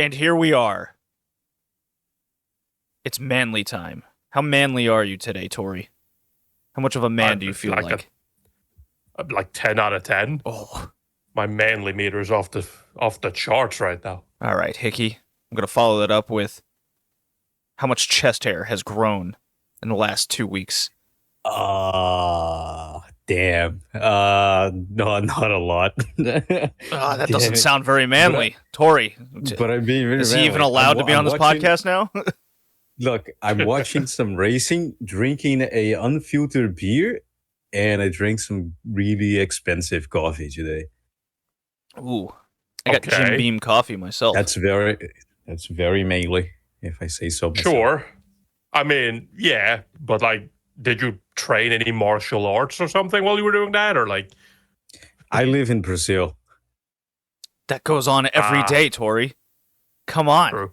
And here we are. It's manly time. How manly are you today, Tori? How much of a man do you feel like? Like 10 out of 10. Oh. My manly meter is off the charts right now. All right, Hickey. I'm going to follow that up with how much chest hair has grown in the last 2 weeks. Damn. No, not a lot. That doesn't sound very manly. Tori, but I'm being very is he even allowed to be on this podcast now? Look, I'm watching some racing, drinking a unfiltered beer, and I drank some really expensive coffee today. Ooh. I got Jim Beam coffee myself. That's very manly, if I say so myself. Sure. I mean, yeah, but like, did you train any martial arts or something while you were doing that? Or like, I live in Brazil. That goes on every day, Tori. Come on. True.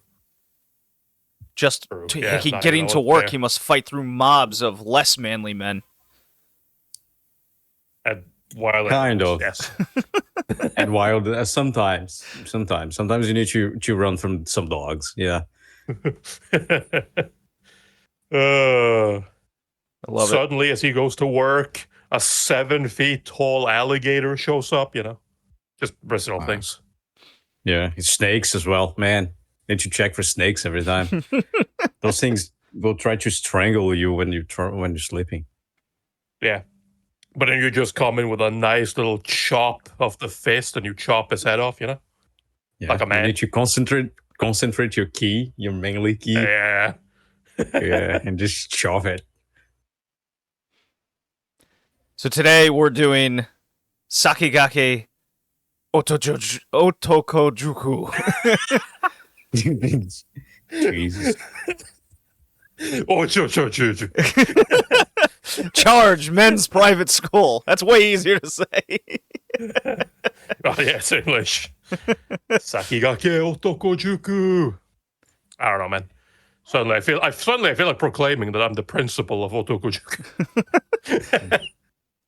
Just getting to work, he must fight through mobs of less manly men. And wild, kind of. Yes. And wild. Sometimes you need to run from some dogs. Yeah. I love Suddenly, as he goes to work, a 7 feet tall alligator shows up. Just Brazil things. Yeah, it's snakes as well, man. Need to check for snakes every time. Those things will try to strangle you when you're sleeping. Yeah, but then you just come in with a nice little chop of the fist, and you chop his head off. Yeah, like a man. You need to concentrate your key, your manly key. Yeah, yeah, and just chop it. So today we're doing Sakigake Otokojuku. Jesus. Charge men's private school. That's way easier to say. Oh, yeah, it's English. Sakigake Otokojuku. I don't know, man. Suddenly I feel like proclaiming that I'm the principal of Otokojuku.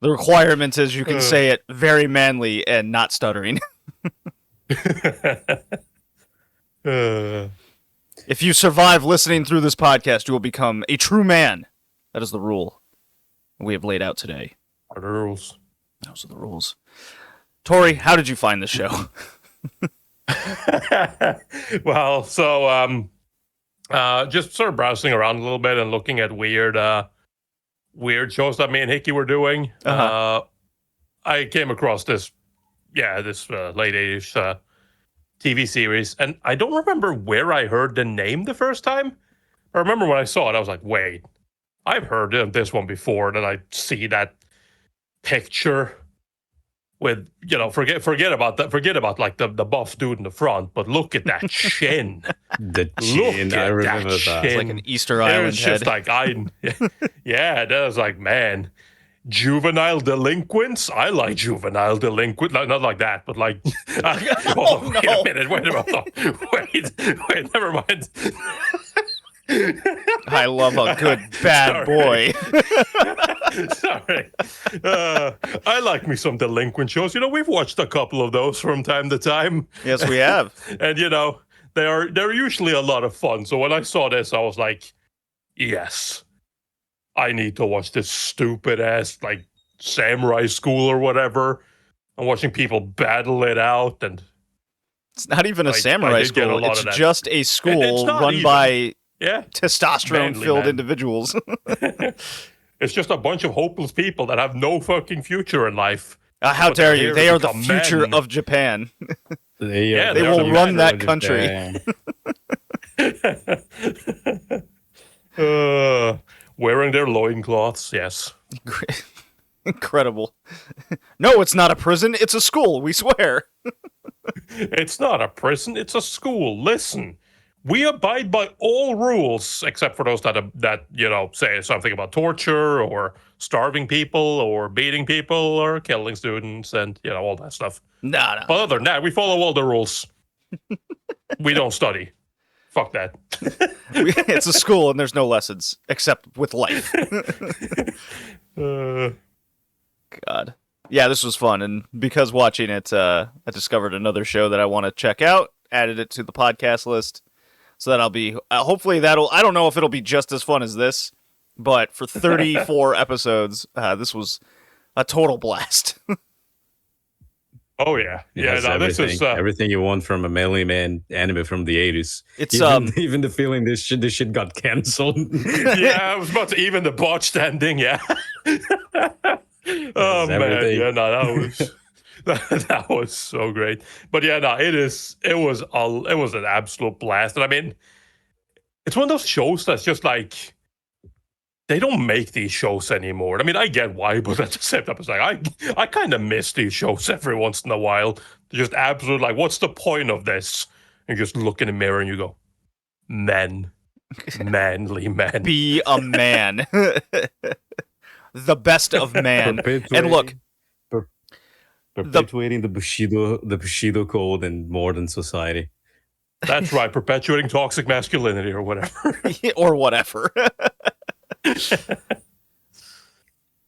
The requirement is you can say it very manly and not stuttering. If you survive listening through this podcast, you will become a true man. That is the rule we have laid out today. Are the rules? Those are the rules. Tori, how did you find this show? Well, so just sort of browsing around a little bit and looking at weird shows that me and Hickey were doing. I came across this late 80s TV series, and I don't remember where I heard the name the first time. I remember when I saw it, I was like, wait, I've heard of this one before. Then I see that picture with, forget about like the buff dude in the front, but look at that chin. The chin, I remember that. It's like an Easter Island It's just head. that was like, man, juvenile delinquents. I like juvenile delinquent, not like that, but like. Wait a minute. Wait, never mind. I love a good bad boy. Sorry. I like me some delinquent shows. We've watched a couple of those from time to time. Yes, we have. And they're usually a lot of fun. So when I saw this, I was like, yes, I need to watch this stupid ass like samurai school or whatever. I'm watching people battle it out, and it's not even a samurai school. It's just a school run by testosterone-filled individuals. It's just a bunch of hopeless people that have no fucking future in life. How dare you? They are the future of Japan. They will run that country. Wearing their loincloths, yes. Incredible. No, it's not a prison. It's a school, we swear. It's not a prison. It's a school. Listen. We abide by all rules, except for those that say something about torture or starving people or beating people or killing students and all that stuff. No. But other than that, we follow all the rules. We don't study. Fuck that. It's a school and there's no lessons except with life. God. Yeah, this was fun, and because watching it, I discovered another show that I want to check out. added it to the podcast list. So that'll be, hopefully I don't know if it'll be just as fun as this, but for 34 episodes, this was a total blast. Oh yeah, this is everything you want from a melee man anime from the 80s. It's even the feeling this shit got canceled. Yeah, I was about to even the botched ending. Yeah. Oh man, everything. yeah, no, that was that was so great. But yeah, no, it was an absolute blast. And I mean, it's one of those shows that's just like, they don't make these shows anymore. I mean, I get why, but at the same time, it's like I kind of miss these shows every once in a while. They're just absolute, like, what's the point of this? And you just look in the mirror and you go, men, manly men. Be a man. The best of man. And look, perpetuating the Bushido code in modern society. That's right, perpetuating toxic masculinity or whatever. Or whatever.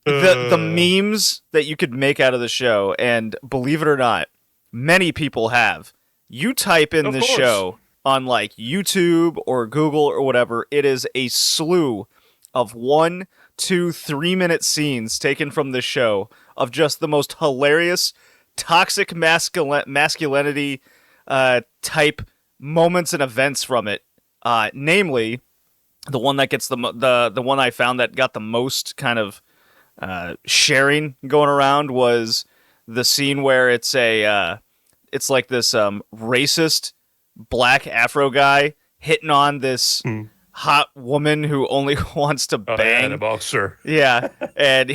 The memes that you could make out of the show, and believe it or not, many people have. You type in the show on like YouTube or Google or whatever, it is a slew of 1, 2, 3 minute scenes taken from this show of just the most hilarious toxic masculinity type moments and events from it. Namely, the one that gets the one I found that got the most kind of sharing going around was the scene where it's like this racist black Afro guy hitting on this hot woman who only wants to bang. Yeah, the boxer. Yeah, and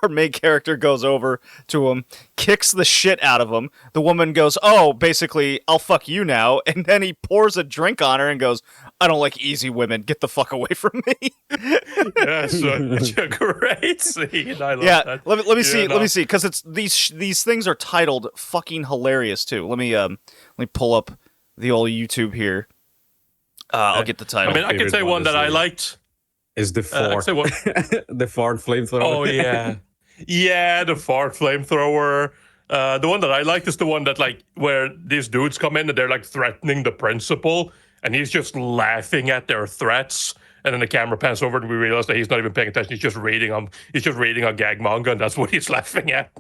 our main character goes over to him, kicks the shit out of him. The woman goes, "Oh, basically, I'll fuck you now." And then he pours a drink on her and goes, "I don't like easy women. Get the fuck away from me." That's such a great scene. I love that. Let me see. Let me see, because it's these things are titled fucking hilarious too. Let me pull up the old YouTube here. I'll get the title. I mean, I can say one that I liked. Is the fart. The fart flamethrower. Oh, yeah. Yeah, the fart flamethrower. The one that I liked is the one that, like, where these dudes come in and they're, like, threatening the principal, and he's just laughing at their threats. And then the camera pans over and we realize that he's not even paying attention. He's just reading a gag manga, and that's what he's laughing at.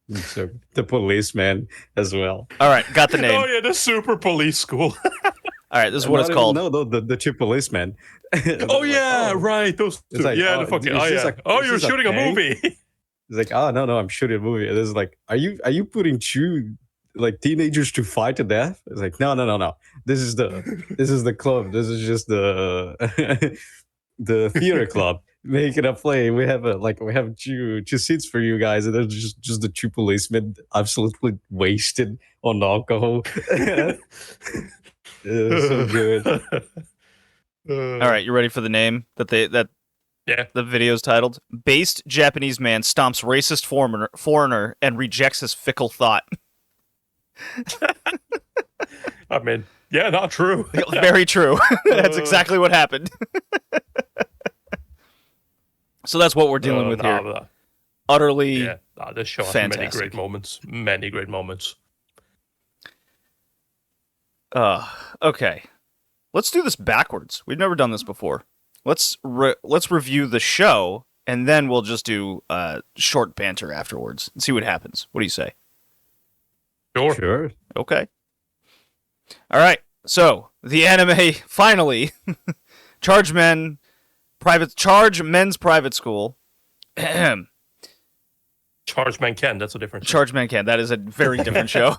So, the policeman as well. All right, got the name. Oh yeah, the super police school. All right, this is what it's called. No, the two policemen. Oh yeah, right. Those two. Like, yeah, the fucking. Oh yeah. Like, you're shooting a movie. It's like, oh no, I'm shooting a movie. And it's like, are you putting two like teenagers to fight to death? It's like, no. This is the club. This is just the the theater club. Making a play. We have two seats for you guys, and there's just the two policemen absolutely wasted on alcohol. So good. All right, you ready for the name that yeah, the video's titled? Based Japanese man stomps racist foreigner and rejects his fickle thought. I mean, yeah, not true. Very true. That's exactly what happened. So that's what we're dealing with here. Utterly this show has fantastic. Many great moments. Okay. Let's do this backwards. We've never done this before. Let's review the show, and then we'll just do short banter afterwards and see what happens. What do you say? Sure. Okay. All right. So the anime finally, Charge Men's Private School. Charge Man Ken, that's a different show. Charge Man Ken, that is a very different show.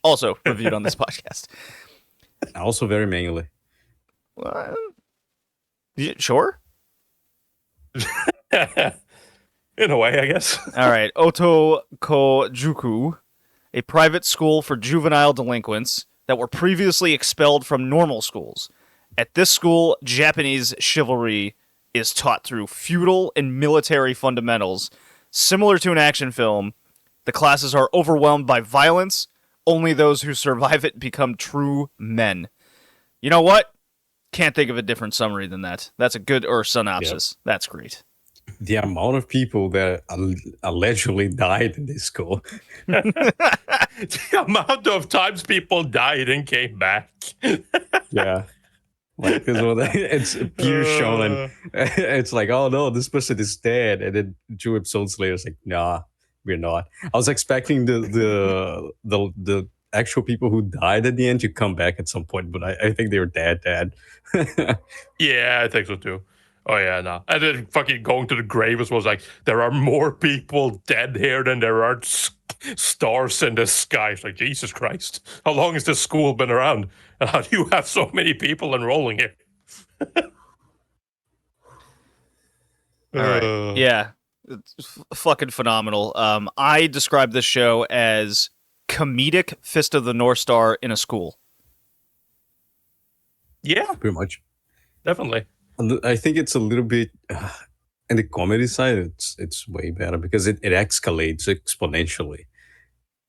Also reviewed on this podcast. Also very manually. Sure? In a way, I guess. All right. Otokojuku, a private school for juvenile delinquents that were previously expelled from normal schools. At this school, Japanese chivalry is taught through feudal and military fundamentals. Similar to an action film, the classes are overwhelmed by violence. Only those who survive it become true men. You know what? Can't think of a different summary than that. That's a good, or synopsis. Yep. That's great. the amount of people that allegedly died in this school. The amount of times people died and came back. Yeah. Like this one, it's pure shonen. It's like, oh no, this person is dead, and then 2 episodes later, it's like, nah, we're not. I was expecting the actual people who died at the end to come back at some point, but I think they were dead. Yeah, I think so too. Oh yeah, no. And then fucking going to the grave was like, there are more people dead here than there are stars in the sky. It's like, Jesus Christ, how long has this school been around? And how do you have so many people enrolling here? All right. Yeah, it's fucking phenomenal. I describe this show as comedic Fist of the North Star in a school. Yeah, Pretty much. definitely. And I think it's a little bit in the comedy side. It's way better because it escalates exponentially.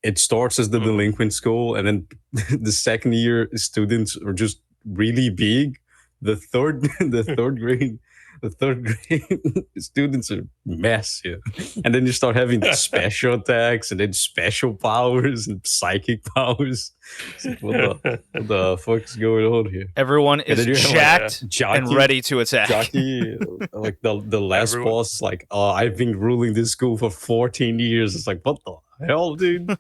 It starts as the delinquent school, and then the second year students are just really big. The third grade students are massive, and then you start having special attacks, and then special powers and psychic powers. It's like, what the fuck's going on here? Everyone is jacked and ready to attack. Jockey, like the last boss, like, oh, I've been ruling this school for 14 years. It's like, what the hell, dude?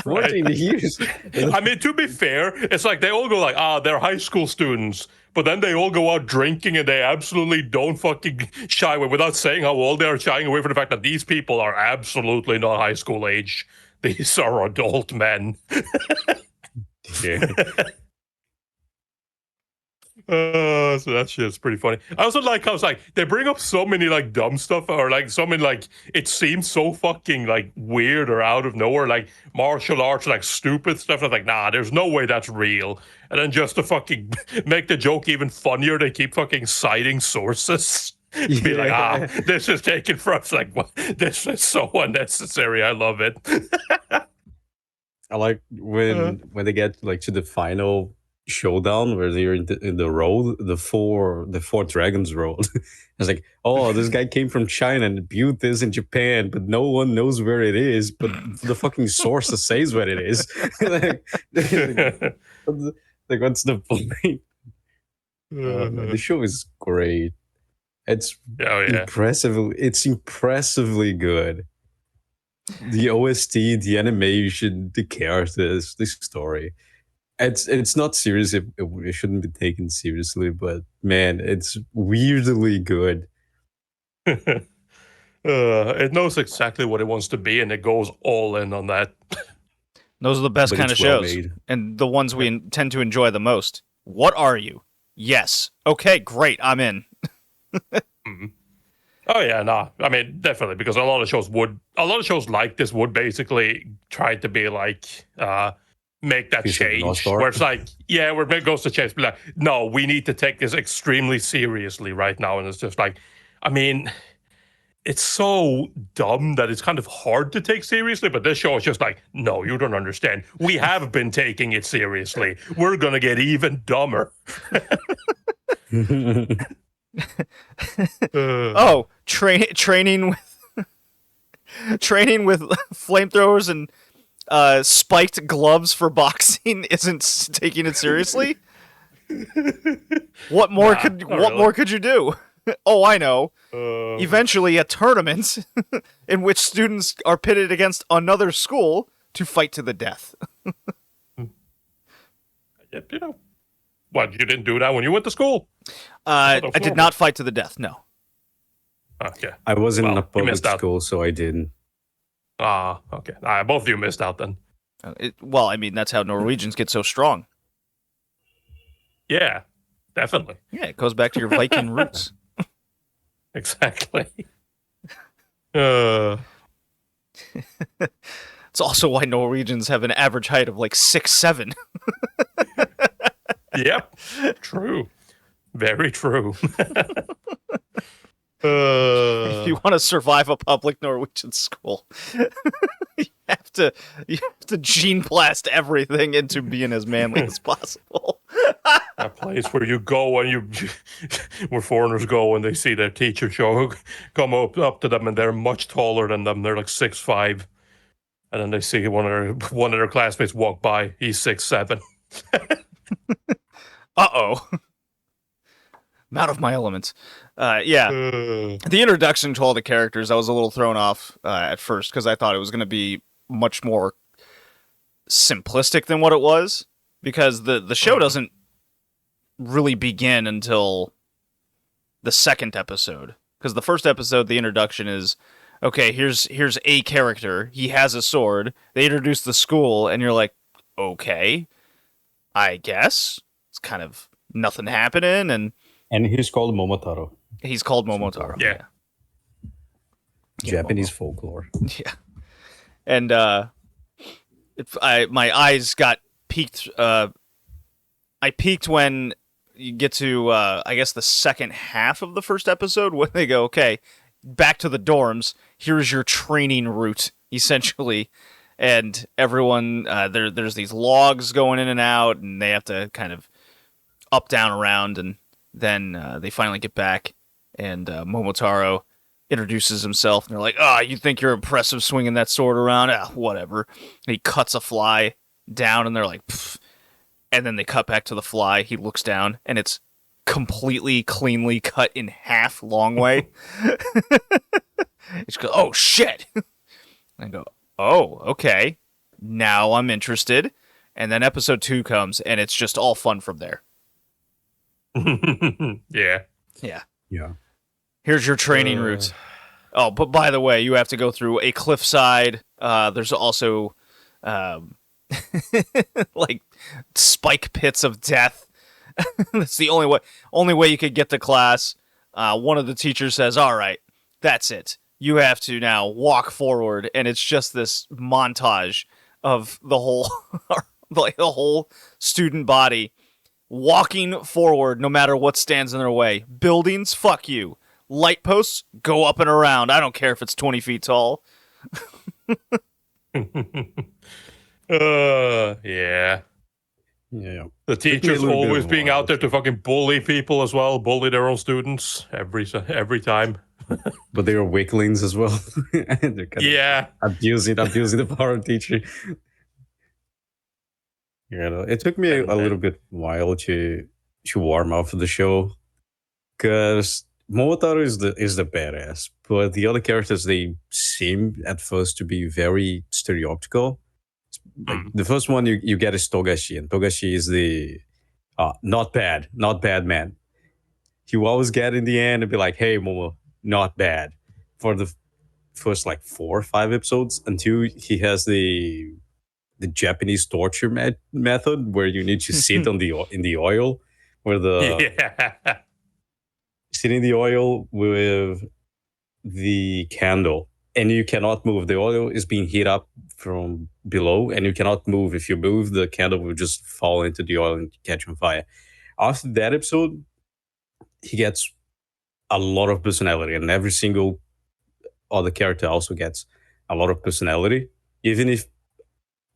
14 years. I mean, to be fair, it's like they all go like, they're high school students, but then they all go out drinking and they absolutely don't fucking shy away, without saying how old they are, shying away from the fact that these people are absolutely not high school age. These are adult men. Yeah. So that shit's pretty funny. I also like how it's like they bring up so many like dumb stuff, or like so many like it seems so fucking like weird or out of nowhere, like martial arts, like stupid stuff. I'm like, nah, there's no way that's real. And then just to fucking make the joke even funnier, they keep fucking citing sources. Be like, this is taken from. It's like, what? This is so unnecessary. I love it. I like when they get like to the final showdown where they're in the road, the four dragons road. It's like, oh, this guy came from China and built this in Japan, but no one knows where it is, but the fucking source says what it is. like, what's the point? The show is great. It's impressively good. The OST, the animation, the characters, the story. It's not serious. It shouldn't be taken seriously, but man, it's weirdly good. It knows exactly what it wants to be, and it goes all in on that. Those are the best kind of shows, and the ones we tend to enjoy the most. What are you? Yes. Okay, great. I'm in. Mm-hmm. Oh yeah, no. I mean, definitely, because a lot of shows like this would basically try to be like make that change. Where it's like, yeah, where it goes to change, be like, no, we need to take this extremely seriously right now. And it's just like, I mean, it's so dumb that it's kind of hard to take seriously, but this show is just like, no, you don't understand. We have been taking it seriously. We're gonna get even dumber. Training with flamethrowers and spiked gloves for boxing isn't taking it seriously. What more could you do? Oh, I know. Eventually, a tournament in which students are pitted against another school to fight to the death. You know, what, you didn't do that when you went to school? I did not fight to the death. No. Okay. I wasn't in a public school, so I didn't. Okay. Both of you missed out then. Well, I mean, that's how Norwegians get so strong. Yeah, definitely. Yeah, it goes back to your Viking roots. Exactly. It's also why Norwegians have an average height of like 6'7". Yep. True. Very true. If you want to survive a public Norwegian school, you have to gene blast everything into being as manly as possible. A place where you go and where foreigners go and they see their teacher come up to them and they're much taller than them. They're like 6'5", and then they see one of their classmates walk by. He's 6'7". Uh-oh. I'm out of my element. Yeah. The introduction to all the characters, I was a little thrown off at first because I thought it was going to be much more simplistic than what it was, because the show doesn't really begin until the second episode. Because the first episode, the introduction is, okay, here's a character. He has a sword. They introduce the school, and you're like, okay, I guess. It's kind of nothing happening, And he's called Momotaro. he's called Momotaro. Yeah. Japanese folklore. Yeah. And my eyes got peaked. I peaked when you get to, I guess, the second half of the first episode, when they go, okay, back to the dorms. Here's your training route, essentially. And everyone, there's these logs going in and out, and they have to kind of up, down, around, and then they finally get back, and Momotaro introduces himself, and they're like, you think you're impressive swinging that sword around? Whatever. And he cuts a fly down, and they're like, pfft. And then they cut back to the fly. He looks down, and it's completely cleanly cut in half, long way. It's go, oh, shit. And I go, oh, okay. Now I'm interested. And then episode 2 comes, and it's just all fun from there. Yeah. Yeah. Yeah. Here's your training route. Oh, but by the way, you have to go through a cliffside. There's also like spike pits of death. That's the only way you could get to class. One of the teachers says, "All right, that's it. You have to now walk forward," and it's just this montage of the whole like the whole student body walking forward no matter what stands in their way. Buildings, fuck you. Light posts, go up and around. I don't care if it's 20 feet tall. Yeah. Yeah. The teachers always being out there to fucking bully people as well, bully their own students every time. But they are weaklings as well. They're kind Yeah. of abusing the power of teaching. It took me a little bit while to warm up for the show, because Momotaro is the badass, but the other characters, they seem at first to be very stereotypical. Like the first one you get is Togashi, and Togashi is the not bad man. He will always get in the end and be like, "Hey, Momo, not bad," for the first like 4 or 5 episodes, until he has the Japanese torture method where you need to sit in the oil, where sit in the oil with the candle, and you cannot move. The oil is being heat up from below, and you cannot move. If you move, the candle will just fall into the oil and catch on fire. After that episode, he gets a lot of personality, and every single other character also gets a lot of personality, even if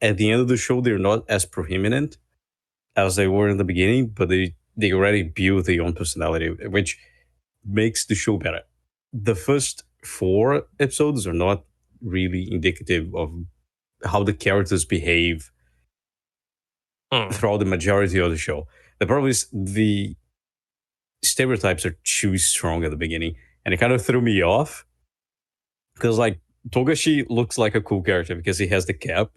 at the end of the show they're not as prominent as they were in the beginning, but they already build their own personality, which makes the show better. The first 4 episodes are not really indicative of how the characters behave throughout the majority of the show. The problem is the stereotypes are too strong at the beginning, and it kind of threw me off, because like Togashi looks like a cool character because he has the cap,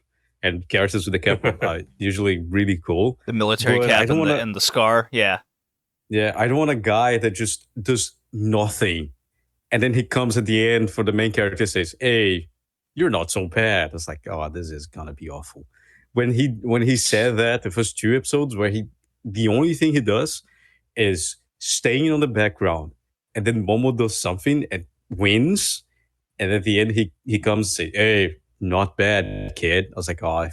and characters with the cap are usually really cool. The military cap and the scar, yeah. Yeah, I don't want a guy that just does nothing, and then he comes at the end for the main character, says, "Hey, you're not so bad." It's like, oh, this is gonna be awful. When he said that the first 2 episodes, where the only thing he does is staying on the background, and then Momo does something and wins, and at the end he comes and say, "Hey, not bad, kid." I was like, oh,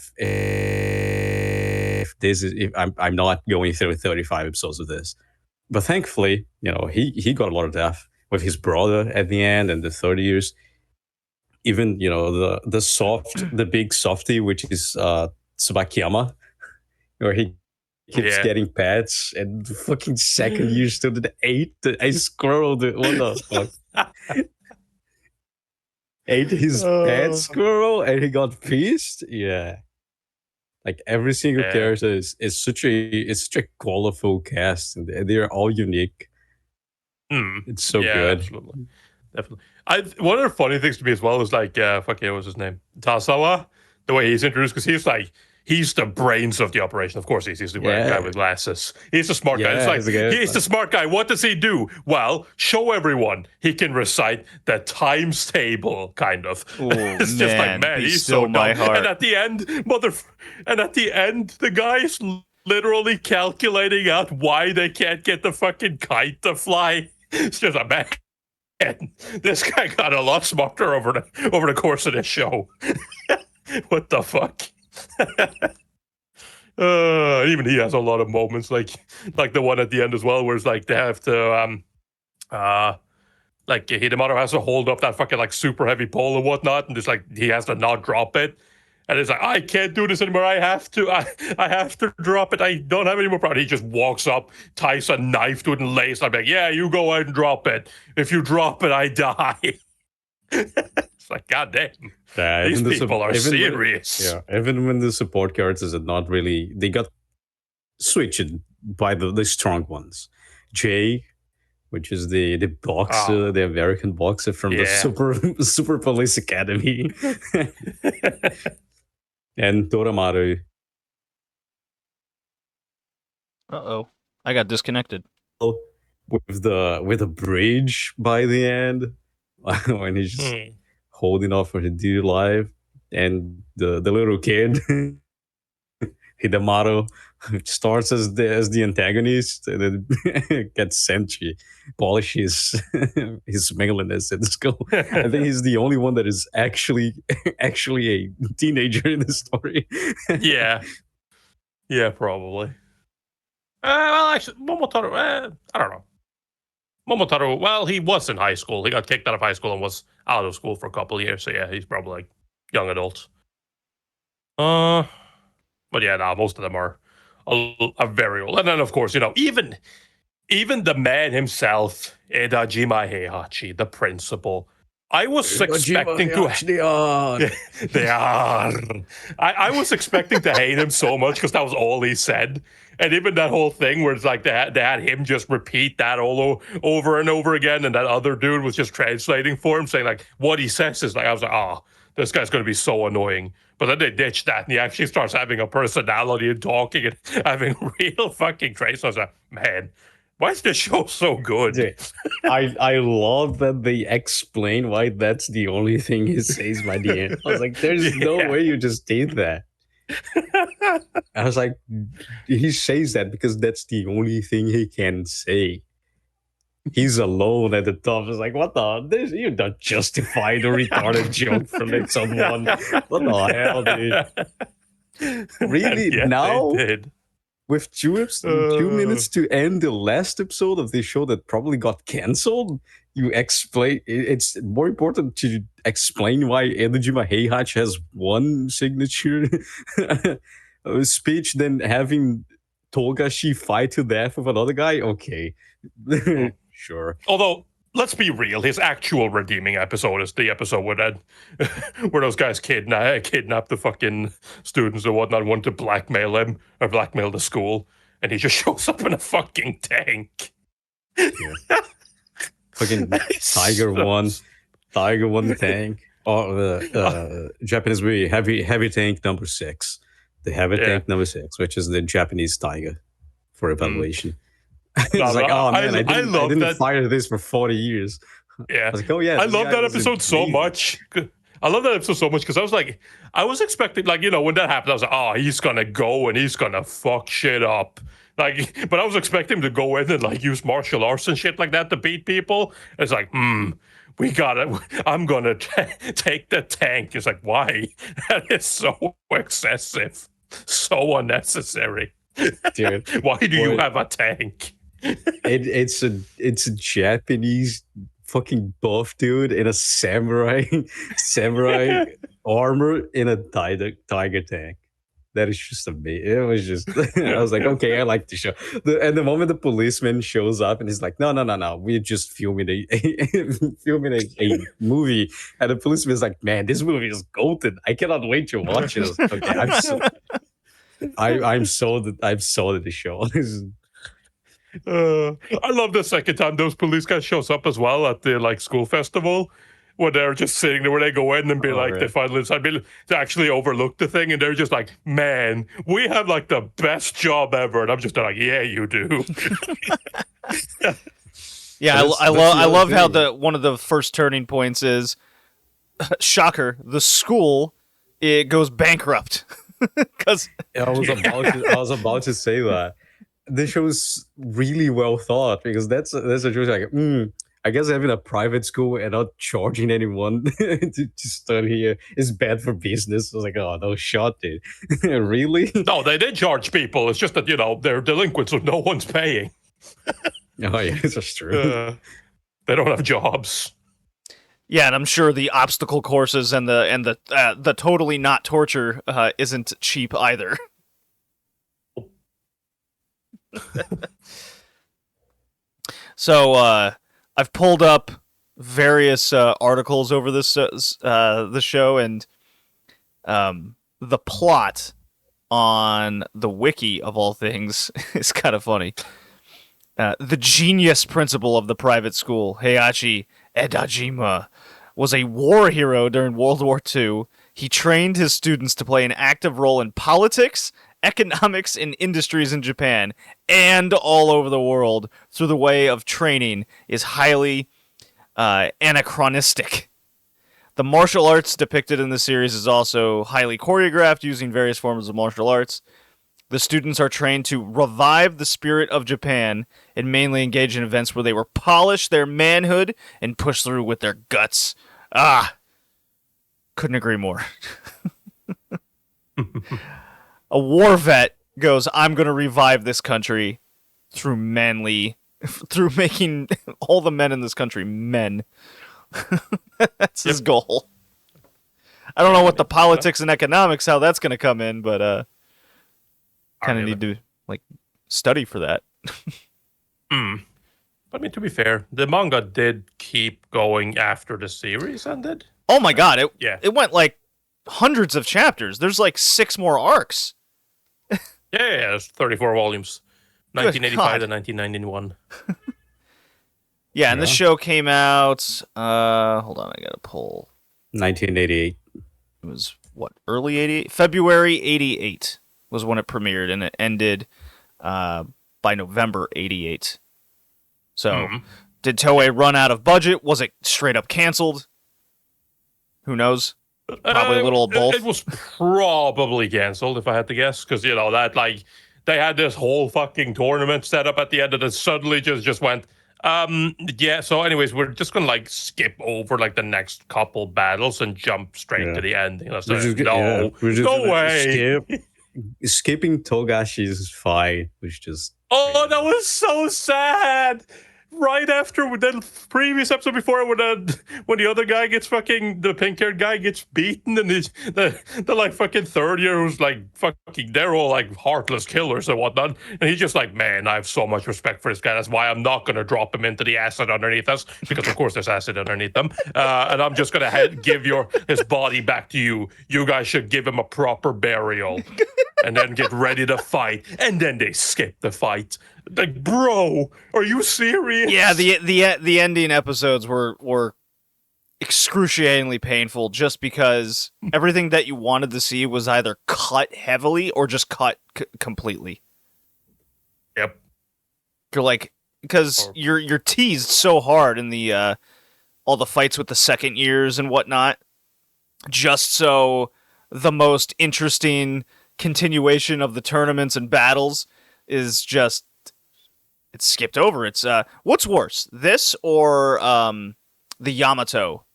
if I'm not going through 35 episodes of this. But thankfully, he got a lot of depth with his brother at the end, and the 30 years. Even, the big softy, which is Tsubakiyama, where he keeps getting pets, and the fucking second year student ate a squirrel. What the fuck? Ate his pet squirrel, and he got pissed. Yeah, like every single character is such a colorful cast, and they're all unique. It's so good. Absolutely, definitely. One of the funny things to me as well is like, fucking, what's his name? Tasawa. The way he's introduced, because he's the brains of the operation. Of course, he's the guy with glasses. He's the smart guy. It's like, he's the smart guy. What does he do? Well, show everyone he can recite the times table, kind of. Ooh, it's just like, man, he's so dumb. And at the end, the guy's literally calculating out why they can't get the fucking kite to fly. It's just a man. And this guy got a lot smarter over the course of this show. What the fuck? Even he has a lot of moments, like the one at the end as well, where it's like they have to like Hidemaru has to hold up that fucking like super heavy pole and whatnot, and just like he has to not drop it. And it's like, I can't do this anymore. I have to drop it. I don't have any more power. He just walks up, ties a knife to it, and lays. I'm like, yeah, you go ahead and drop it. If you drop it, I die. It's like, goddamn. These people are serious. Even when the support characters are not really, they got switched by the strong ones. Jay, which is the boxer, the American boxer from the Super Police Academy. And Toramaru. I got disconnected. With the bridge by the end, when he's just holding off for the dear life, and the little kid, Hidemaru, starts as the antagonist, and then gets sent to polish his manliness in school. I think he's the only one that is actually a teenager in the story. Yeah, probably. Well, actually, Momotaro, I don't know. Momotaro, well, he was in high school. He got kicked out of high school and was out of school for a couple of years. So yeah, he's probably like young adult. But yeah, most of them are very old. And then, of course, even the man himself, Edajima Heihachi, the principal, I was expecting to... They are. I was expecting to hate him so much because that was all he said. And even that whole thing where it's like they had him just repeat that all over and over again, and that other dude was just translating for him, saying like what he says is like, I was like, oh, this guy's going to be so annoying. But then they ditched that, and he actually starts having a personality and talking and having real fucking traits. I was like, man, why is this show so good? Dude, I love that they explain why that's the only thing he says by the end. I was like, there's no way you just did that. I was like, he says that because that's the only thing he can say. He's alone at the top. It's like, what the? You don't justify the retarded joke from someone. What the hell, dude? Really? Now? With 2 minutes to end the last episode of this show that probably got cancelled, you explain. It's more important to explain why Edojima Heihachi has one signature speech than having Togashi fight to death with another guy. Okay, sure. Although, let's be real, his actual redeeming episode is the episode where those guys kidnapped the fucking students and whatnot, wanted to blackmail him or blackmail the school, and he just shows up in a fucking tank. Yeah. Fucking Tiger One tank. Or Japanese movie, heavy tank number 6. The heavy tank number 6, which is the Japanese Tiger for evaluation. It's like, oh man, I didn't fire this for 40 years. Yeah. I was like, oh yeah. I love that episode so much. I love that episode so much because I was expecting, like, when that happened, I was like, oh, he's gonna go and he's gonna fuck shit up. Like, but I was expecting him to go in and like use martial arts and shit like that to beat people. It's like, we gotta, I'm gonna take the tank. It's like, why? That is so excessive, so unnecessary. Dude, why do you have a tank? It's a Japanese fucking buff dude in a samurai armor in a tiger tank. That is just amazing. It was just, I was like, okay, I like the show. And the moment the policeman shows up and he's like, no, we're just filming filming a movie, and the policeman's like, man, this movie is golden. I cannot wait to watch it. Okay, I'm sold. I'm sold at the show. I love the second time those police guys shows up as well at the like school festival, where they're just sitting there, where they go in and be like, they finally decide to actually overlook the thing, and they're just like, man, we have like the best job ever, and I'm just like, yeah, you do. Yeah, I love how one of the first turning points is, shocker, the school, it goes bankrupt. Because I was about to say that. The show is really well thought, because that's a joke like, I guess having a private school and not charging anyone to study here is bad for business. I was like, oh, no shot, dude. Really? No, they did charge people. It's just that, they're delinquents, so no one's paying. Oh, yeah, that's true. They don't have jobs. Yeah, and I'm sure the obstacle courses and the totally not torture isn't cheap either. So I've pulled up various articles over this the show, and the plot on the wiki of all things is kind of funny. The genius principal of the private school, Heihachi Edajima, was a war hero during World War II. He trained his students to play an active role in politics, economics, and industries in Japan and all over the world through the way of training is highly anachronistic. The martial arts depicted in the series is also highly choreographed using various forms of martial arts. The students are trained to revive the spirit of Japan and mainly engage in events where they will polish their manhood and push through with their guts. Couldn't agree more. A war vet goes, I'm going to revive this country through making all the men in this country men. That's his goal. I don't know what the politics and economics, how that's going to come in, but kind of need to study for that. But I mean, to be fair, the manga did keep going after the series ended. Oh my god, it went hundreds of chapters. There's 6 more arcs. Yeah, it's 34 volumes. 1985 to 1991. Yeah, and the show came out, hold on, I gotta pull. 1988. It was, early 88? February 88 was when it premiered, and it ended by November 88. So, did Toei run out of budget? Was it straight up canceled? Who knows? Probably a little of both. It was probably canceled, if I had to guess, because that they had this whole fucking tournament set up at the end, and it suddenly just went. So anyways, we're just gonna skip over the next couple battles and jump straight to the ending. No way. Skipping Togashi's fight was just. Oh, that was so sad. Right after the previous episode before, when the other guy gets the pink-haired guy gets beaten, and the fucking third year who's they're all heartless killers and whatnot, and he's just man, I have so much respect for this guy. That's why I'm not gonna drop him into the acid underneath us, because of course there's acid underneath them, and I'm just gonna give his body back to you. You guys should give him a proper burial, and then get ready to fight, and then they skip the fight. Bro, are you serious? Yeah, the ending episodes were excruciatingly painful, just because everything that you wanted to see was either cut heavily or just cut completely. Yep. You're because you're teased so hard in the all the fights with the second years and whatnot, just so the most interesting continuation of the tournaments and battles is just. It's skipped over. It's what's worse, this or the Yamato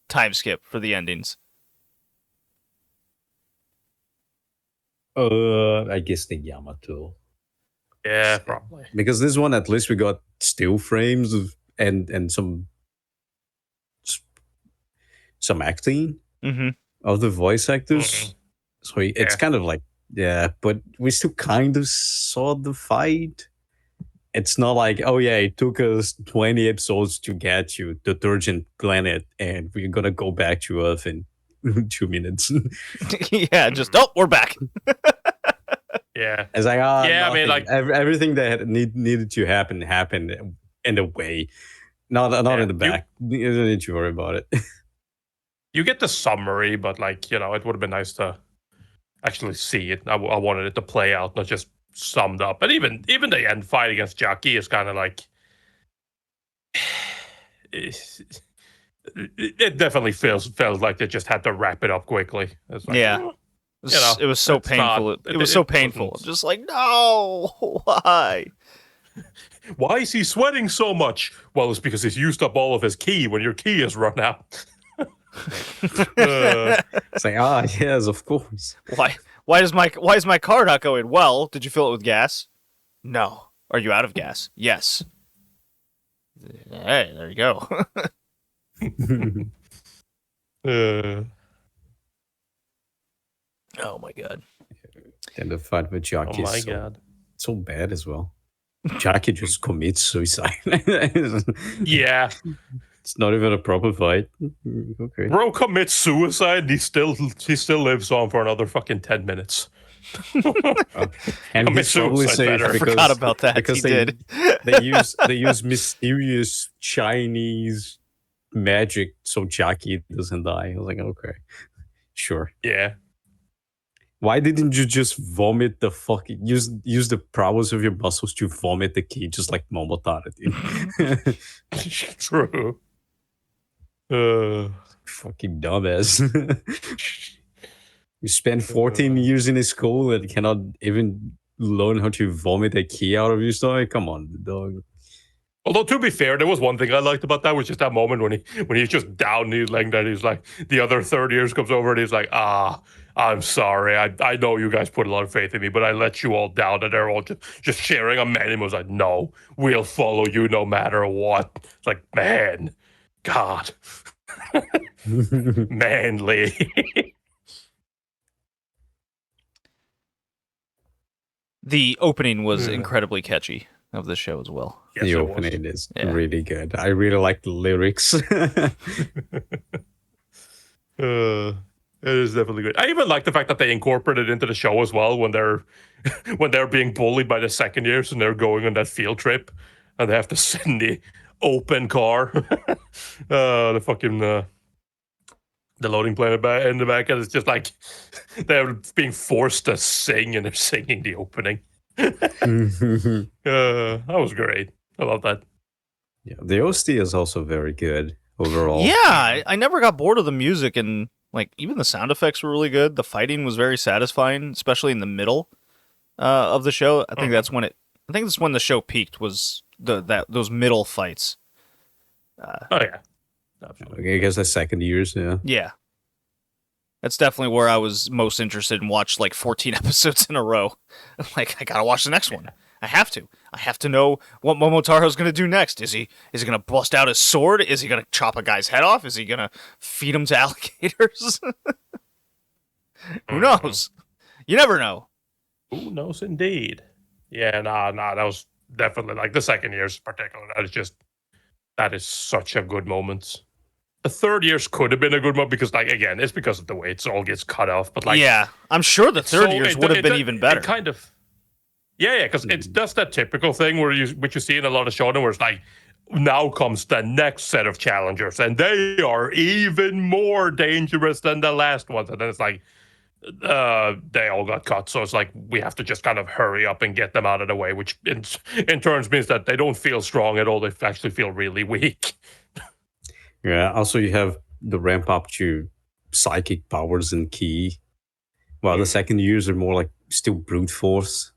time skip for the endings? I guess the Yamato. Yeah, probably. Because this one, at least we got still frames and some acting of the voice actors. So it's kind of Yeah, but we still kind of saw the fight. It's not like, oh yeah, it took us 20 episodes to get to the Detergent Planet, and we're gonna go back to Earth in 2 minutes. Yeah, just we're back. Yeah. It's like, Yeah, I mean, nothing. like, Everything that needed to happen happened in the way, not Yeah, in the back. You don't need to worry about it. you get the summary, but like, it would have been nice to actually see it. I wanted it to play out, not just summed up. And even the end fight against Jackie is kind of like, it definitely feels like they just had to wrap it up quickly. It's like, Yeah. It was so it's painful. not- It was so it painful. wasn't- I'm just like, no, why? Why is he sweating so much? Well, it's because he's used up all of his ki when your ki has run out. It's like, yes, of course. Why is my car not going? Well, did you fill it with gas? No. Are you out of gas? Yes. Hey, there you go. Oh my god. And the fight with Jackie oh my is god. so bad as well. Jackie just commits suicide. Yeah. It's not even a proper fight. Okay. Bro commits suicide and he still lives on for another fucking 10 minutes. And Commit he's probably suicide safe better. I because, forgot about that. because He did. they use mysterious Chinese magic so Jackie doesn't die. I was like, okay, sure. Yeah. Why didn't you just vomit the fucking use the prowess of your muscles to vomit the key just like Momotaro did? True. Fucking dumbass. You spend 14 years in a school and cannot even learn how to vomit a key out of your stomach? Come on, dog. Although to be fair, there was one thing I liked about that was just that moment when he's just down, he's laying down, he's like, the other third years comes over and he's like, I'm sorry. I know you guys put a lot of faith in me, but I let you all down, and they're all just sharing a man. He was like, no, we'll follow you no matter what. It's like, man, God. Manly. The opening was incredibly catchy of the show as well. Yes, The it opening was. is really good. I really like the lyrics. It is definitely good. I even like the fact that they incorporated into the show as well when they're being bullied by the second years and they're going on that field trip and they have to sit in the open car. The fucking the loading planet in the back, and it's just like they're being forced to sing and they're singing the opening. That was great. I love that. Yeah, the OST is also very good overall. Yeah, I never got bored of the music, and like even the sound effects were really good. The fighting was very satisfying, especially in the middle of the show. I think that's when the show peaked, was those middle fights. Oh yeah, absolutely. I guess the second years, yeah. Yeah. That's definitely where I was most interested and watched like 14 episodes in a row. Like, I gotta watch the next one. I have to. I have to know what Momotaro's gonna do next. Is he gonna bust out his sword? Is he gonna chop a guy's head off? Is he gonna feed him to alligators? Who knows? You never know. Who knows indeed. Yeah, nah, that was definitely like the second year's particular. That is such a good moment. The third year's could have been a good one because, like, again, it's because of the way it all gets cut off. But like, yeah, I'm sure the third year's would have been even better. Kind of. Yeah, because it's just that typical thing which you see in a lot of shonen where it's like, now comes the next set of challengers, and they are even more dangerous than the last ones. And then it's like, they all got cut, so it's like we have to just kind of hurry up and get them out of the way, which in turns means that they don't feel strong at all. They actually feel really weak. Yeah, also you have the ramp up to psychic powers and ki. Well, the second years are more like still brute force.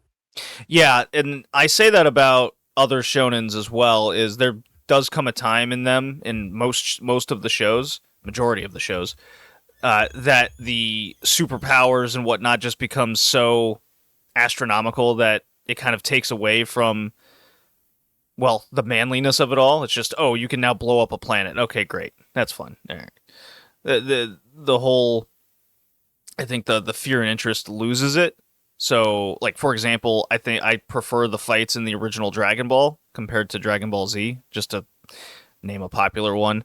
Yeah, and I say that about other shonens as well, is there does come a time in them, in most of the shows, majority of the shows, that the superpowers and whatnot just becomes so astronomical that it kind of takes away from, well, the manliness of it all. It's just, oh, you can now blow up a planet. Okay, great. That's fun. All right. The whole, I think the fear and interest loses it So, like, for example, I think I prefer the fights in the original Dragon Ball compared to Dragon Ball Z, just to name a popular one.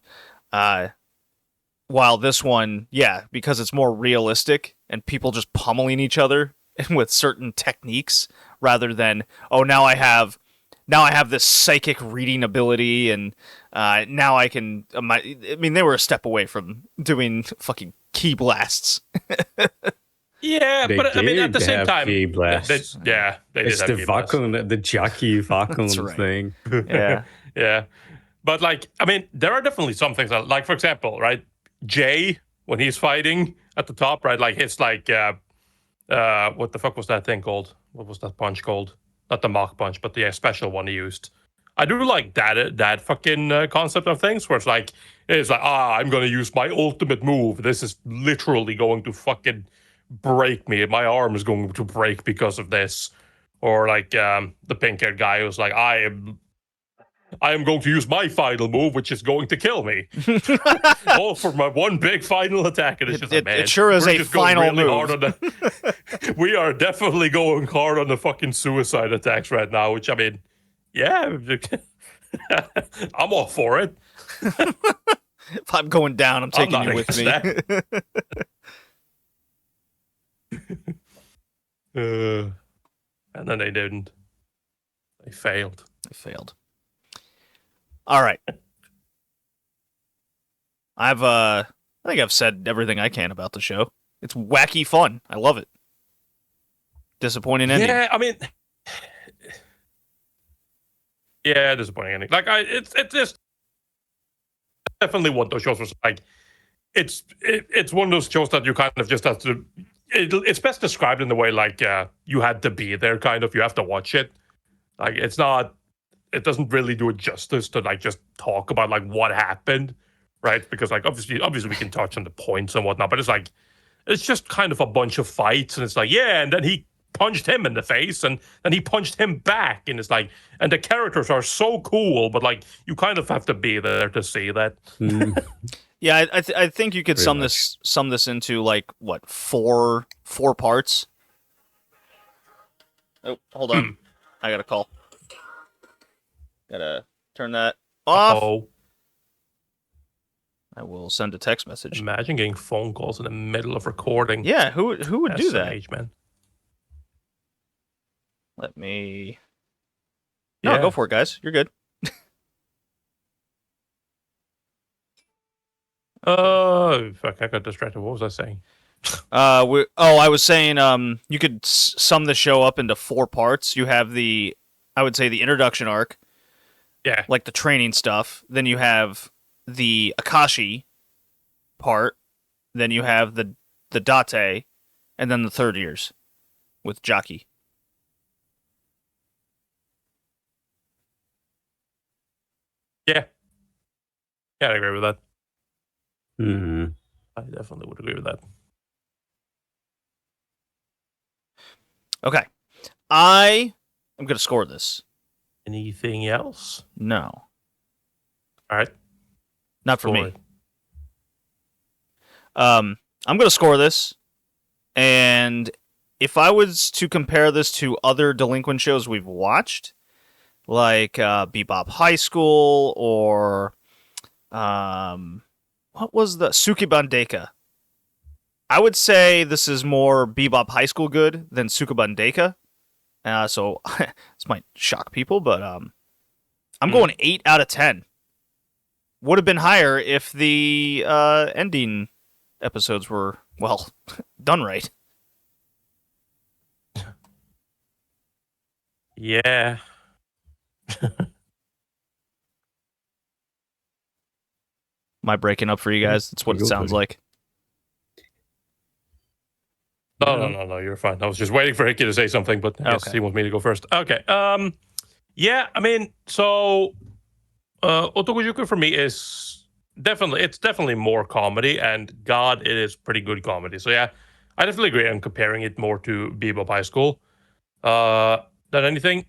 While this one, yeah, because it's more realistic and people just pummeling each other with certain techniques rather than, oh, now I have this psychic reading ability and now I can. I mean, they were a step away from doing fucking ki blasts. Yeah, They but I mean, at the did same have time, key blasts. they It's did the have key blasts. vacuum, the jockey vacuum That's right. thing. Yeah. Yeah. But like, I mean, there are definitely some things that, like, for example, right, Jay, when he's fighting at the top, right, like it's like what the fuck was that thing called? What was that punch called? Not the mock punch, but the special one he used. I do like that fucking concept of things where it's like, I'm gonna use my ultimate move. This is literally going to fucking break me. My arm is going to break because of this. Or like the pink-haired guy who's like, I am going to use my final move, which is going to kill me. All for my one big final attack. And it's just like, man, it sure is we're a just going final really move. hard on the, we are definitely going hard on the fucking suicide attacks right now, which, I mean, yeah, I'm all for it. If I'm going down, I'm taking not you with me. And then they didn't. They failed. They failed. All right. I think I've said everything I can about the show. It's wacky fun. I love it. Disappointing ending. Yeah, I mean, yeah, disappointing ending. Like, it's just definitely one of those shows where like it's one of those shows that you kind of just have to. It's best described in the way like you had to be there, kind of. You have to watch it. Like, it's not. It doesn't really do it justice to like just talk about like what happened, right? Because like obviously we can touch on the points and whatnot, but it's just kind of a bunch of fights, and it's like, yeah, and then he punched him in the face, and then he punched him back, and it's like, and the characters are so cool, but like you kind of have to be there to see that. Yeah, I think you could sum this into like what four parts. Oh, hold on, I got a call. Gotta turn that off. Oh, I will send a text message. imagine getting phone calls in the middle of recording. Yeah, who would do that? SMH, man. Let me. No, Yeah. go for it, guys. You're good. Fuck! I got distracted. What was I saying? I was saying, you could sum the show up into 4 parts. You have I would say the introduction arc, Yeah, like the training stuff. Then you have the Akashi part. Then you have the Date, and then the third years with Jockey. yeah, I agree with that. Hmm. I definitely would agree with that. Okay, I am gonna score this. Anything else? No, All right. not for Score me. it. I'm gonna score this, and if I was to compare this to other delinquent shows we've watched, like Bebop High School or what was the Sukiban Deka? I would say this is more Bebop High School good than Sukiban Deka. So this might shock people, but I'm going 8 out of 10. Would have been higher if the ending episodes were, well, done right. Yeah. Am I breaking up for you guys? That's what it Go sounds for it. like. No, you're fine. I was just waiting for Hickey to say something, but I guess Okay. he wants me to go first. Okay. Yeah, I mean, so Otokojuku for me is definitely more comedy, and God, it is pretty good comedy. So yeah, I definitely agree on comparing it more to Bebop High School than anything.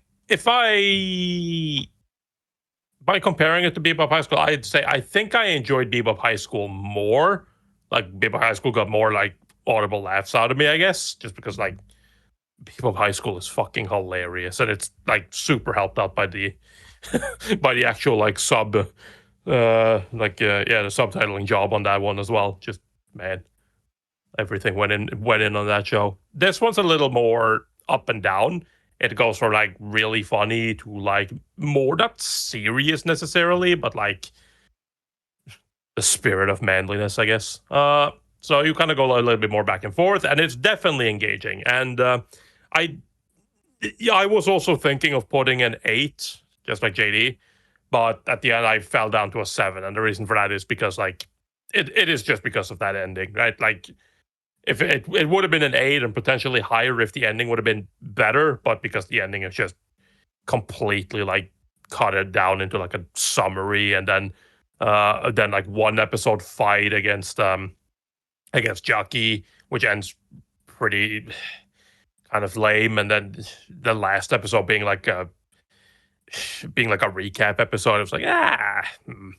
By comparing it to Bebop High School, I'd say I think I enjoyed Bebop High School more. Like Bebop High School got more like audible laughs out of me, I guess, just because like people of high school is fucking hilarious, and it's like super helped out by the by the actual like the subtitling job on that one as well. Just man, everything went in on that show. This one's a little more up and down. It goes from like really funny to like more not serious necessarily, but like the spirit of manliness, I guess. So you kind of go a little bit more back and forth, and it's definitely engaging. And I was also thinking of putting an 8, just like JD, but at the end I fell down to a 7, and the reason for that is because like it is just because of that ending, right? Like if it would have been an 8 and potentially higher if the ending would have been better, but because the ending is just completely like cut it down into like a summary, and then like one episode fight against Jockey, which ends pretty kind of lame, and then the last episode being like a recap episode. It was like I don't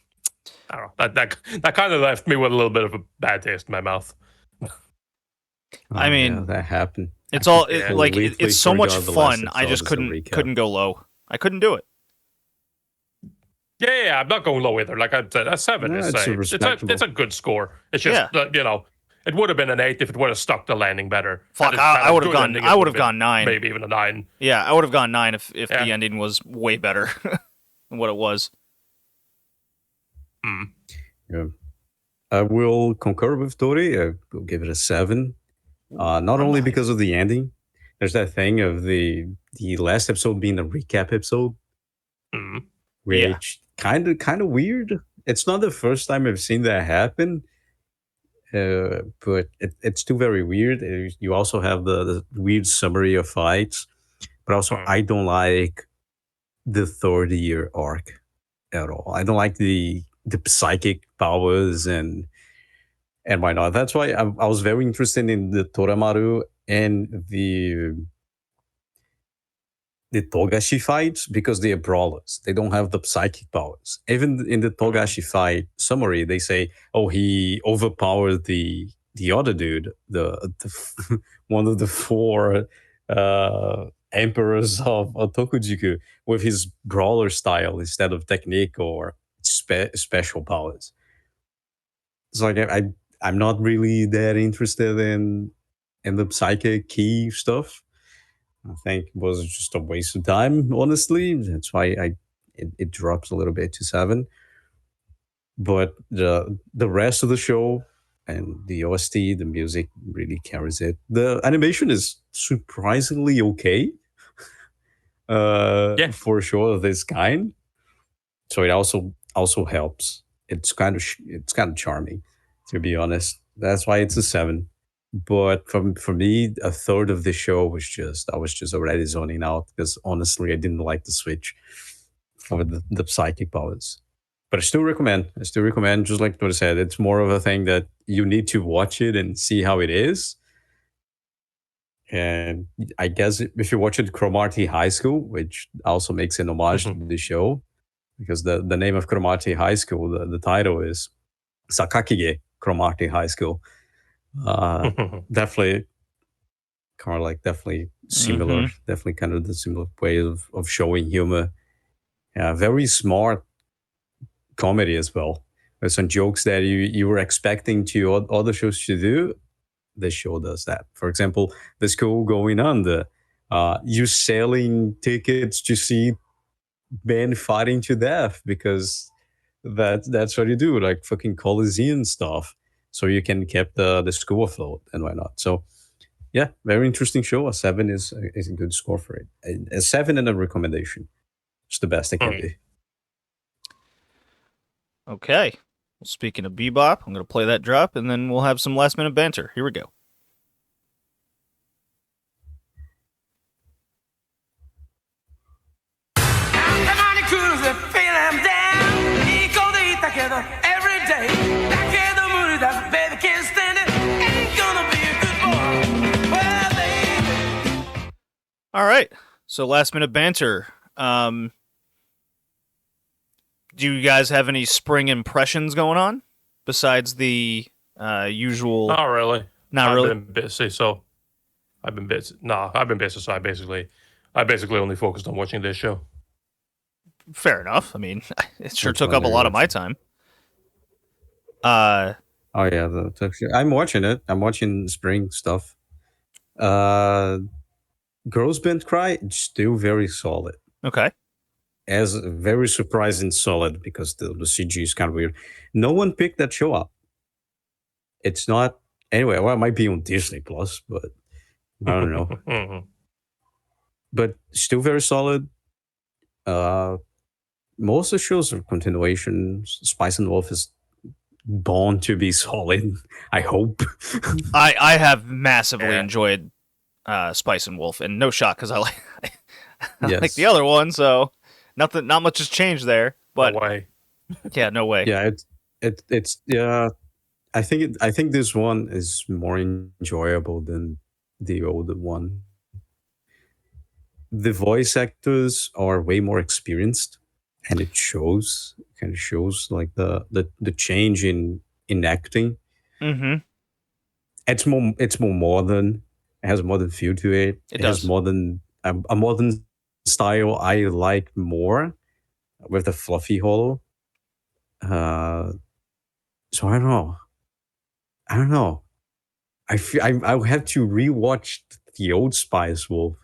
know. That kind of left me with a little bit of a bad taste in my mouth. I mean, yeah, that happened. It's all it's so much fun. I just couldn't go low. I couldn't do it. Yeah, I'm not going low either. Like I said, a 7 is it's a good score. It's just it would have been an 8 if it would have stuck the landing better. Fuck, I would have gone 9. Maybe even a 9. Yeah, I would have gone 9 if the ending was way better than what it was. Yeah. I will concur with Tori. I will give it a 7. Not only because of the ending. There's that thing of the last episode being a recap episode, which kind of weird. It's not the first time I've seen that happen, but it's still very weird. You also have the weird summary of fights, but also I don't like the third year arc at all. I don't like the psychic powers and why not. That's why I was very interested in the Toramaru and the Togashi fights, because they are brawlers. They don't have the psychic powers. Even in the Togashi fight summary, they say, "Oh, he overpowered the other dude, the one of the 4 emperors of Otokojuku, with his brawler style instead of technique or special powers." So like I'm not really that interested in the psychic key stuff. I think it was just a waste of time, honestly. That's why it drops a little bit to 7. But the rest of the show and the OST, the music really carries it. The animation is surprisingly okay. For a show of this kind. So it also helps. It's kind of charming, to be honest. That's why it's a 7. But for me, a third of the show was I was just already zoning out, because honestly, I didn't like the switch for the psychic powers. But I still recommend, just like Tori said, it's more of a thing that you need to watch it and see how it is. And I guess if you watch it Cromartie High School, which also makes an homage to the show, because the name of Cromartie High School, the title is Sakigake Cromartie High School. Definitely similar, definitely kind of the similar way of showing humor. Very smart comedy as well. There's some jokes that you were expecting to other shows to do. This show does that. For example, the school going under, you selling tickets to see men fighting to death, because that's what you do, like fucking Coliseum stuff, so you can keep the school afloat and why not. So yeah, very interesting show. A 7 is a good score for it. A 7 and a recommendation. It's the best it can be. Okay. Well, speaking of Bebop, I'm going to play that drop, and then we'll have some last minute banter. Here we go. Every day, baby can't stand it. Ain't gonna be a good boy. Well, baby. All right. So last minute banter. Do you guys have any spring impressions going on besides the usual? Not really. Not I've really. been busy, so I've been busy. No, I've been busy, so I basically only focused on watching this show. Fair enough. I mean, it sure That's took why up a they're lot of my watching. time. Uh, Oh yeah, I'm watching it. I'm watching spring stuff. Girls Band Cry, still very solid. okay. As very surprising solid because the CG is kind of weird. No one picked that show up. It's not anyway. Well, it might be on Disney Plus, but I don't know. But still very solid. Most of the shows are continuations. Spice and Wolf is born to be solid. I hope. I have massively Yeah. enjoyed Spice and Wolf, and no shock because I like I like Yes. the other one, so not much has changed there. But No way. yeah, no way. Yeah, it's yeah. I think this one is more enjoyable than the older one. The voice actors are way more experienced, and it shows. Kind of shows like the change in acting. Mm-hmm. It's more modern. It has a modern feel to it. It has does. modern a modern style I like more with the fluffy hollow. So I don't know. I don't know. I would have to rewatch the old Spice Wolf.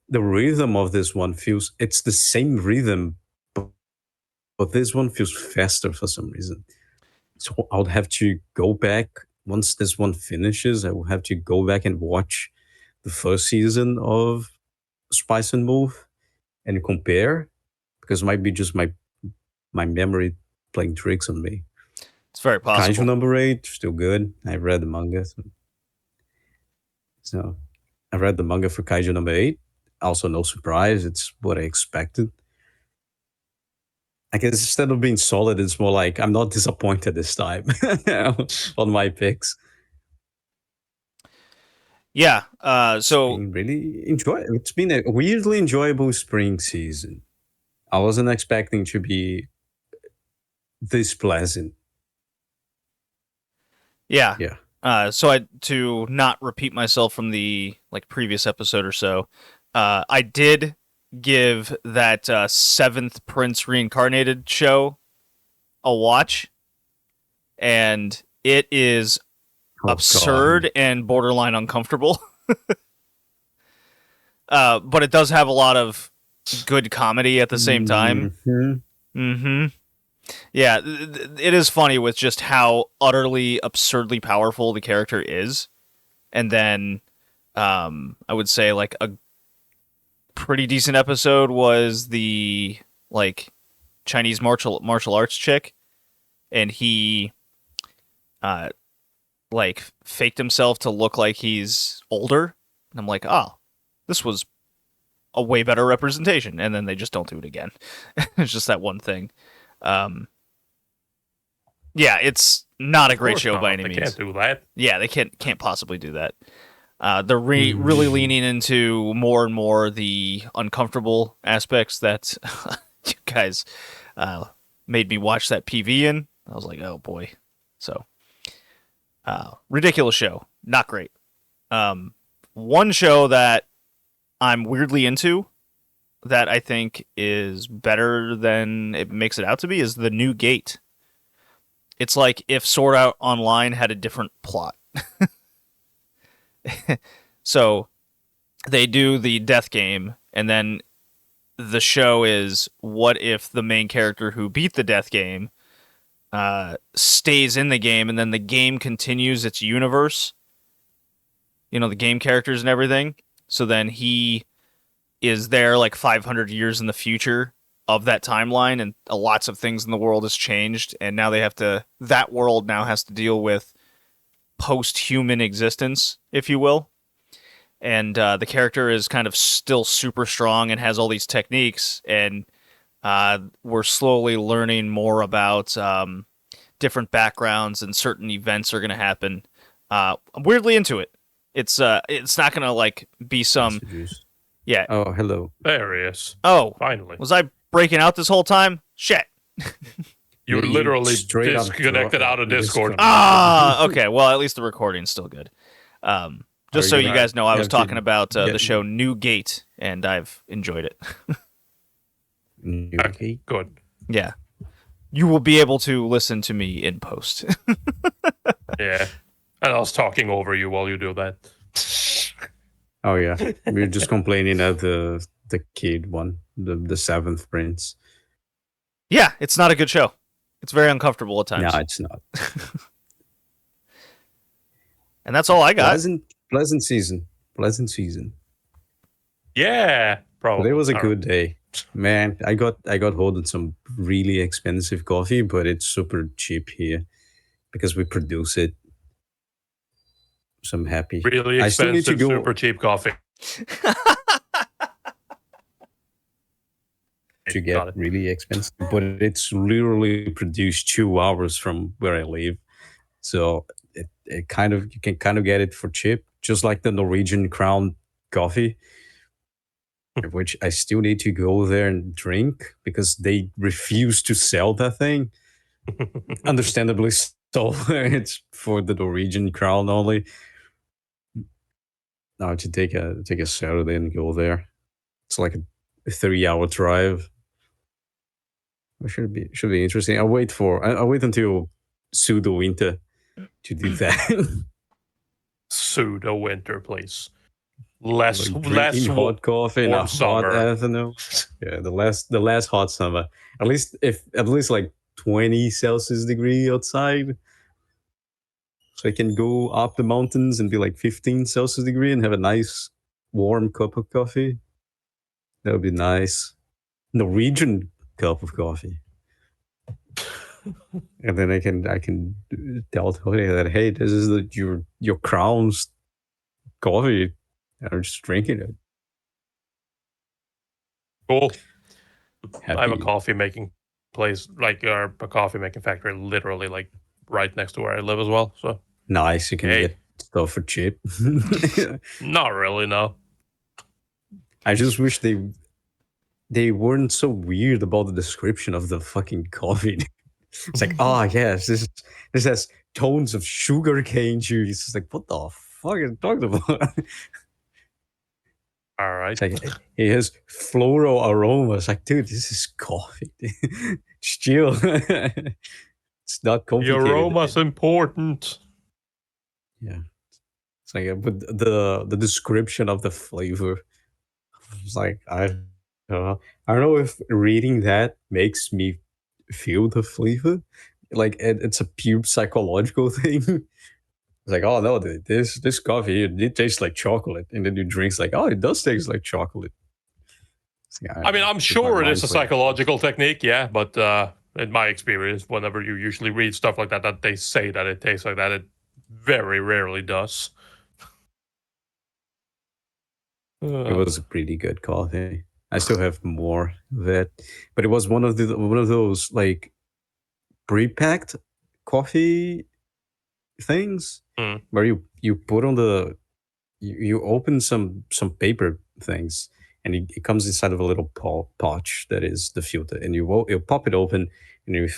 The rhythm of this one feels it's the same rhythm, but this one feels faster for some reason. So I'll have to go back once this one finishes. I will have to go back and watch the first season of Spice and Wolf and compare because it might be just my memory playing tricks on me. It's very Kaiju possible. number 8, still good. I read the manga. So I read the manga for Kaiju number 8. Also, no surprise. It's what I expected. I guess instead of being solid, it's more like I'm not disappointed this time on my picks. Yeah. So Really enjoy. It's been a weirdly enjoyable spring season. I wasn't expecting to be this pleasant. yeah. Yeah. So to not repeat myself from the previous episode or so, I did give that Seventh Prince Reincarnated show a watch, and it is Oh, absurd and borderline uncomfortable. But it does have a lot of good comedy at the same time. Mm-hmm. Yeah, it is funny with just how utterly, absurdly powerful the character is. And then I would say a pretty decent episode was the Chinese martial arts chick, and he faked himself to look like he's older. And I'm like, oh, this was a way better representation. And then they just don't do it again. It's just that one thing. Yeah, it's not a great show by any means. They can't do that. Yeah, they can't possibly do that. They're really leaning into more and more the uncomfortable aspects that you guys made me watch that PV in. I was like, oh boy. So, ridiculous show. Not great. One show that I'm weirdly into that I think is better than it makes it out to be is The New Gate. It's like if Sword Art Online had a different plot. So they do the death game, and then the show is what if the main character who beat the death game stays in the game, and then the game continues its universe. You know, the game characters and everything. So then he is there 500 years in the future of that timeline, and lots of things in the world has changed, and now that world now has to deal with post-human existence, if you will. And the character is kind of still super strong and has all these techniques, and we're slowly learning more about different backgrounds, and certain events are going to happen. I'm weirdly into it. It's not going to be some... Yeah. Oh, hello. There he is. Oh, Finally. was I breaking out this whole time? Shit. You were You literally straight up disconnected out of Discord. Ah, okay. Well, at least the recording's still good. Just so you guys know, I was have to talking about the get- show New Gate, and I've enjoyed it. Okay. Good. Yeah. You will be able to listen to me in post. Yeah. And I was talking over you while you do that. Oh yeah, we were just complaining at the kid one, the Seventh Prince. Yeah, it's not a good show. It's very uncomfortable at times. No, it's not. And that's all I got. Pleasant season. Yeah, probably. But it was a All good day, man. I got hold of some really expensive coffee, but it's super cheap here because we produce it. So I'm happy. Really I still need expensive, to go. super cheap coffee. To Got get it. really expensive, but it's literally produced 2 hours from where I live, so it kind of, you can kind of get it for cheap, just like the Norwegian Crown coffee, which I still need to go there and drink because they refuse to sell that thing. Understandably so. It's for the Norwegian Crown only. Now to take a Saturday and go there, it's like a 3-hour drive. It should be interesting. I'll wait until pseudo winter to do that. Pseudo winter, please. Less Like less drinking hot coffee in a warm hot summer. afternoon. Yeah, the last hot summer. At least like 20 Celsius degree outside. So I can go up the mountains and be like 15 Celsius degree and have a nice warm cup of coffee. That would be nice. Norwegian cup of coffee. And then I can tell Tony that, hey, this is your Crown's coffee. I'm just drinking it. Cool. I have a Happy. coffee making place, like a coffee making factory, literally like right next to where I live as well. So Nice, you can Hey. get stuff for cheap. not really, no. I just wish they weren't so weird about the description of the fucking coffee. It's like, oh yes, this has tones of sugarcane juice. It's like, what the fuck are you talking about? All right. It's like, it has floral aroma. It's like, dude, this is coffee. Just chill. It's not The complicated. aroma's important. Yeah. It's like, but the description of the flavor, it's like, I don't know. I don't know if reading that makes me feel the flavor. Like, it's a pure psychological thing. It's like, oh no, this coffee, it tastes like chocolate, and then you drink, it's like, oh, it does taste like chocolate. It's like, I mean, I'm it's my sure it mind is a playing. psychological technique, yeah, but in my experience, whenever you usually read stuff like that they say that it tastes like that, it very rarely does. It was a pretty good coffee. I still have more of it, but it was one of those like pre-packed coffee things Mm. where you put on you open some paper things, and it comes inside of a little pouch that is the filter, and you pop it open, and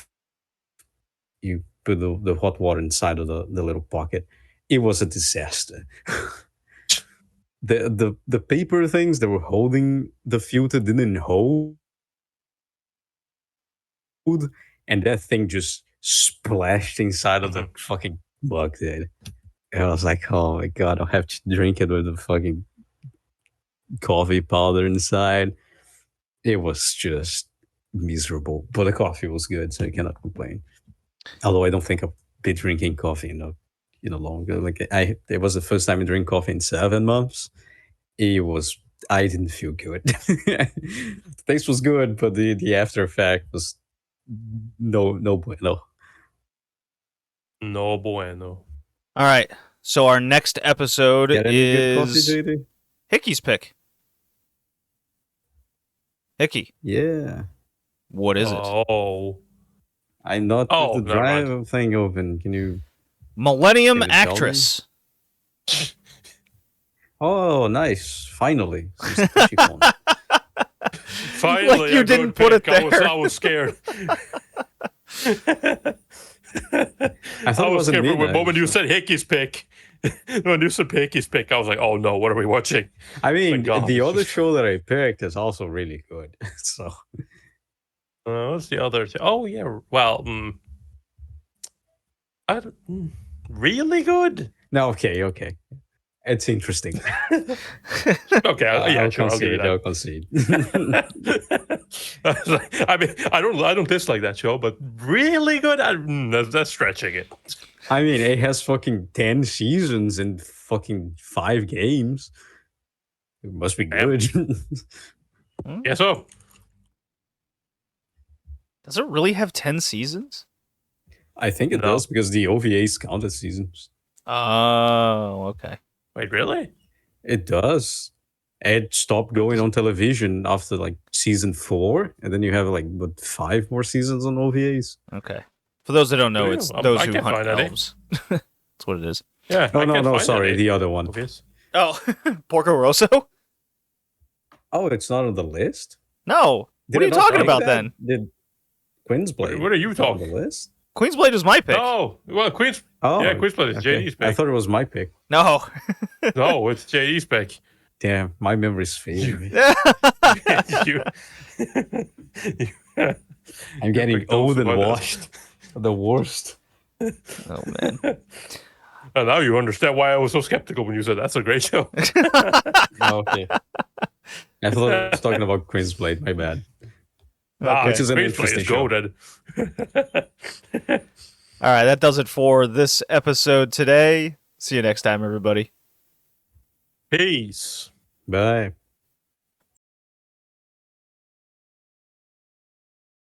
you put the hot water inside of the little pocket. It was a disaster. The paper things that were holding the filter didn't hold, and that thing just splashed inside of the fucking mug, dude. And I was like, oh my god, I'll have to drink it with the fucking coffee powder inside. It was just miserable, but the coffee was good, so I cannot complain. Although I don't think I'll be drinking coffee in a longer. Like, it was the first time I drink coffee in 7 months. I didn't feel good. The taste was good, but the after effect was no bueno. No bueno. All right. So our next episode Get any good coffee, is JD? Hickey's pick. Hickey, Yeah. what is it? Oh. I'm not Oh, with the never mind. drive thing open. Can you? Millennium Can you tell me? Actress. Oh, nice! Finally, some sketchy one. Finally, you a didn't good put it pick. I there. was scared. I thought it was wasn't scared midnight. the moment you said Hickey's pick. When you said Hickey's pick, I was like, oh no, what are we watching? I mean, God, the it's other just- show that I picked is also really good. So What's the other? Oh yeah, well, really good. no, okay. It's interesting. Okay, yeah, sure, I'll give you I'll that. concede. I mean, I don't dislike that show, but really good. That's stretching it. I mean, it has fucking 10 seasons and fucking 5 games. It must be good. Yeah, so Does it really have 10 seasons? I think it No. does because the OVAs count as seasons. Oh, okay. wait, really? It does. It stopped going on television after like season 4, and then you have like what 5 more seasons on OVAs. Okay. For those that don't know, Yeah, it's I those who can't hunt find any. elves. That's what it is. Yeah. Oh I can't no, find sorry, any the other one. movies. Oh, Porco Rosso? Oh, it's not on the list. No. Did What are it you not talking make about that? then? Did Quinn's Blade? What are you not on talking? the list? Queen's Blade was my pick. No, well, Queen's. Oh, Yeah, Queen's Blade is okay. JD's I pick. thought it was my pick. No. No, it's JD's pick. Damn, my memory's failing me. You- I'm getting picked those old and one. washed. The worst. Oh, man. And now you understand why I was so skeptical when you said that's a great show. Okay. I thought I was talking about Quinn's Blade. My bad. Which is an Queen's Blade interesting is show. goated. All right, that does it for this episode today. See you next time, everybody. Peace. Bye.